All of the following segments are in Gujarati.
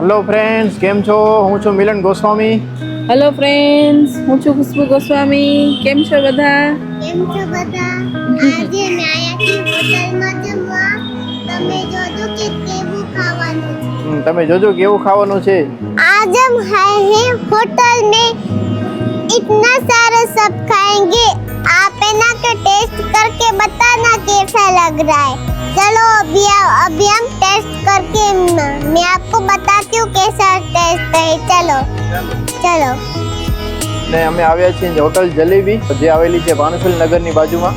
હેલો ફ્રેન્ડ્સ, કેમ છો? હું છું મિલન ગોસ્વામી. હેલો ફ્રેન્ડ્સ, હું છું ખુશ્બુ ગોસ્વામી. કેમ છો બધા? આજે મેં આયા છું હોટલમાં જમવા. તમે જોજો કે કેવું ખાવાનું છે. તમે જોજો કેવું ખાવાનું છે. आज हम आए हैं होटल में, इतना सारा सब खाएंगे. आप है ना के टेस्ट करके बताना कैसा लग रहा है. चलो अभी हम टेस्ट करके मैं आपको बताती हूँ कैसा टेस्ट है. चलो ને અમે આવ્યા છીએ હોટલ જલેબી, જે આવેલી છે ભાનુશલ નગરની બાજુમાં.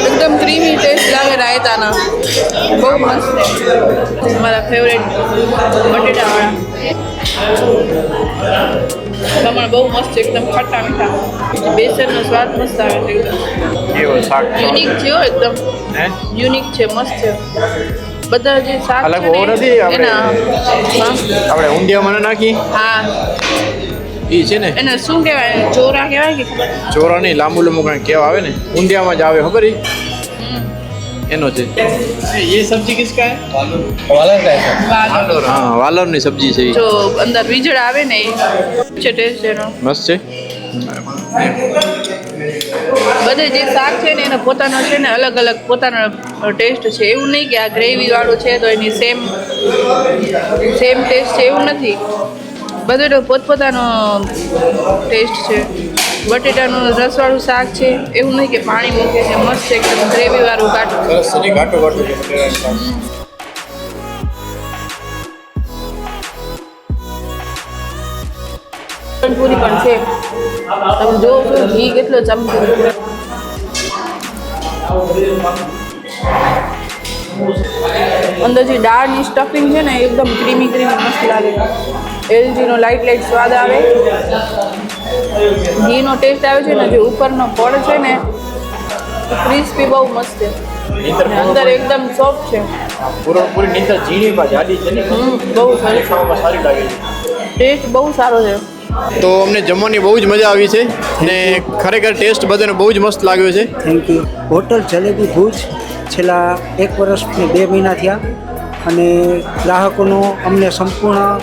એકદમ ક્રીમી ટેસ્ટ લાગે રાયતાના. બહુ મસ્ત છે. મારા ફેવરેટ બટેટાવાળા ખમણ બહુ મસ્ત છે, એકદમ ખટ્ટા મીઠા. બેસનનો સ્વાદ મસ્ત આવે છે. કેવો શાક યુનિક છે હો, એકદમ હે યુનિક છે, મસ્ત છે. બધા જે શાક અલગ છે હોવો ને નથી આપણે એના આપણે ઊંધિયામાં ન નાખી હા ઈ છે ને એને શું કહેવાય? ચોરા કહેવાય કે ખબર? ચોરા નહીં, લાંબુ લાંબુ કાંઈ કેવા આવે ને ઊંધિયામાં જ આવે, ખબર ઈ એનો છે. ये सब्जी किसका है? वाला का है વાલોર. હા, વાલોરની સબ્જી છે ઈ. જો અંદર વીજળ આવે ને એ છે ટેસ્ટ એનો. મસ્ત છે. બધે જે શાક છે ને એનો પોતાનો છે ને અલગ અલગ પોતાનો ટેસ્ટ છે. એવું નહીં કે આ ગ્રેવી વાળું છે તો એની સેમ ટેસ્ટ છે, એવું નથી. બધેનો પોતપોતાનો ટેસ્ટ છે. બટેટાનું રસવાળું શાક છે, એવું નહીં કે પાણી મૂકે છે. મસ્ત છે, એકદમ ગ્રેવી વાળું કાઢું. सरस से नहीं घाटो घाटो के बटेरा પૂરી પણ છે. તમે જોવો છો ઘી કેટલો ચમકે. અંદર જે દાળની સ્ટફિંગ છે ને એકદમ ક્રીમી મસ્ત લાગે. એલજીનો લાઇટ સ્વાદ આવે. ઘીનો ટેસ્ટ આવે છે ને, જે ઉપરનો પડ છે ને ક્રિસ્પી બહુ મસ્ત છે. અને અંદર એકદમ સોફ્ટ છે. પૂરી નીંદર ઝીણી માં જાડી છે ને, બહુ સરસ. ખાવામાં સારી લાગે છે. ટેસ્ટ બહુ સારો છે. તો અમને જમવાની બહુ જ મજા આવી છે ને ખરેખર ટેસ્ટ બધાને બહુ જ મસ્ત લાગ્યો છે. Thank you. Hotel jalebi Bhuj છેલ્લા 1 વર્ષ ને 2 મહિના થયા અને ગ્રાહકોનો અમને સંપૂર્ણ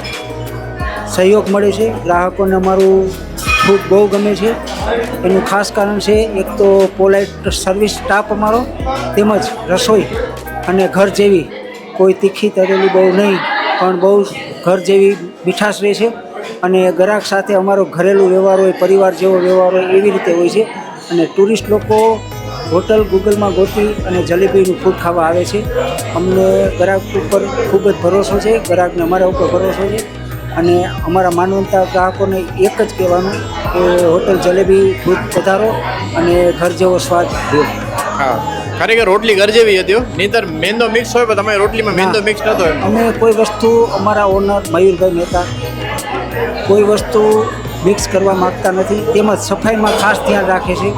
સહયોગ મળે છે. ગ્રાહકોને અમારું ફૂડ બહુ ગમે છે. એનું ખાસ કારણ છે એક તો પોલાઇટ સર્વિસ સ્ટાફ અમારો, તેમજ રસોઈ અને ઘર જેવી, કોઈ તીખી તળેલી બહુ નહીં પણ બહુ ઘર જેવી મીઠાશ રહે છે. અને ગ્રાહક સાથે અમારો ઘરેલું વ્યવહાર હોય, પરિવાર જેવો વ્યવહાર હોય, એવી રીતે હોય છે. અને ટુરિસ્ટ લોકો હોટલ ગૂગલમાં ગોતી અને જલેબીનું ફૂડ ખાવા આવે છે. અમને ગ્રાહક ઉપર ખૂબ જ ભરોસો છે, ગ્રાહકને અમારા ઉપર ભરોસો છે. અને અમારા માનવંતા ગ્રાહકોને એક જ કહેવાનું કે હોટલ જલેબી ભુજ પધારો અને ઘર જેવો સ્વાદ લો. હા, ખરેખર રોટલી ઘર જેવી હતી હો. નહીંતર મેંદો મિક્સ હોય પણ તમારી રોટલીમાં મેંદો મિક્સ નતો હોય. અમે કોઈ વસ્તુ, અમારા ઓનર મયુરભાઈ મહેતા કોઈ વસ્તુ મિક્સ કરવા માગતા નથી, તેમજ સફાઈમાં ખાસ ધ્યાન રાખે છે.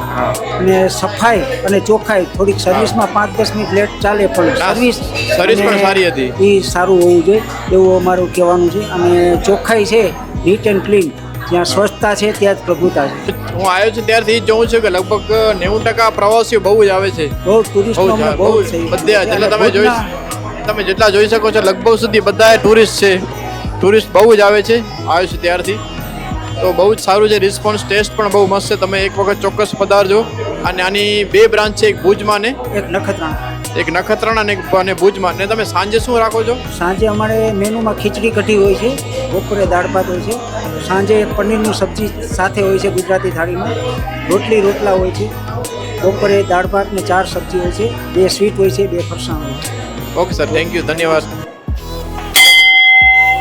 અને સફાઈ અને ચોખ્ખાઈ, થોડીક સર્વિસમાં 5-10 મિનિટ લેટ ચાલે પણ સર્વિસ પણ સારી હતી. એ સારું હોવું જોઈએ એવું અમારું કહેવાનું છે. અને ચોખ્ખાઈ છે, નીટ એન્ડ ક્લીન, જ્યાં સ્વચ્છતા છે ત્યાં જ પ્રભુતા છે. હું આવ્યો છું ત્યારથી જ જોઉં છું કે લગભગ 90% પ્રવાસીઓ બહુ જ આવે છે. બહુ ટુરિસ્ટનો અમને બહુ જ છે. બધા તમે જેટલા જોઈ શકો છો લગભગ સુધી બધા ટુરિસ્ટ છે. ટુરિસ્ટ બહુ જ આવે છે. આવ્યો છું ત્યારથી તો બહુ જ સારું છે. રિસ્પોન્સ ટેસ્ટ પણ બહુ મસ્ત છે. તમે એક વખત ચોક્કસ પધારજો. અને આની 2 બ્રાન્ચ છે, એક ભુજમાં ને એક નખત્રાણા. એક નખત્રાણા અને ભુજમાં. ને તમે સાંજે શું રાખો છો? સાંજે અમારે મેનુમાં ખીચડી કઢી હોય છે, બપોરે દાળ ભાત હોય છે, સાંજે પનીરનું સબ્જી સાથે હોય છે ગુજરાતી થાળીમાં, રોટલા હોય છે, બપોરે દાળ ભાત ને 4 સબ્જી હોય છે, 2 સ્વીટ હોય છે, 2 ફરસાણ હોય છે. ઓકે સર, થેન્ક યુ, ધન્યવાદ.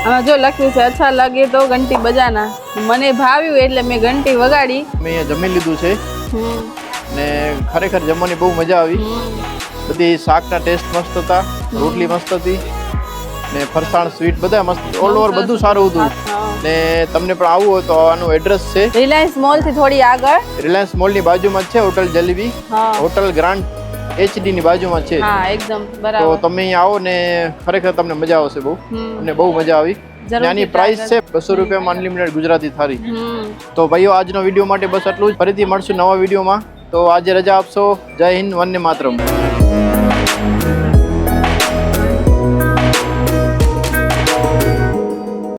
આમાં જો લખ્યું છે અચ્છા લાગે તો ઘંટી બજાના. મને ભાવ્યું એટલે મેં ઘંટી વગાડી. મેં અહીંયા જમી લીધું છે હમ. ને ખરેખર જમવાની બહુ મજા આવી. બધી શાકના ટેસ્ટ મસ્ત હતા, રોટલી મસ્ત હતી ને ફરસાણ સ્વીટ બધા મસ્ત, ઓલ ઓવર બધું સારું હતું. ને તમને પણ આવવું હોય તો આનું એડ્રેસ છે રિલાયન્સ મોલ થી થોડી આગળ. રિલાયન્સ મોલની બાજુમાં જ છે હોટલ જલેબી. હા. હોટલ ગ્રાન્ડ HD ની બાજુમાં છે. હા એકદમ તો બરાબર. તમે અહીંયા આવો ને ખરેખર તમને મજા આવશે બહુ. અમને બહુ મજા આવી. જરૂરથી આની try પ્રાઇસ છે 200 રૂપિયામાં અનલિમિટેડ ગુજરાતી થાળી. હમ. તો ભાઈઓ આજનો વિડીયો માટે બસ આટલું જ. ફરીથી મળશું નવા વિડીયોમાં. તો આજે રજા આપશો. જય હિન્દ, વંદે માતરમ.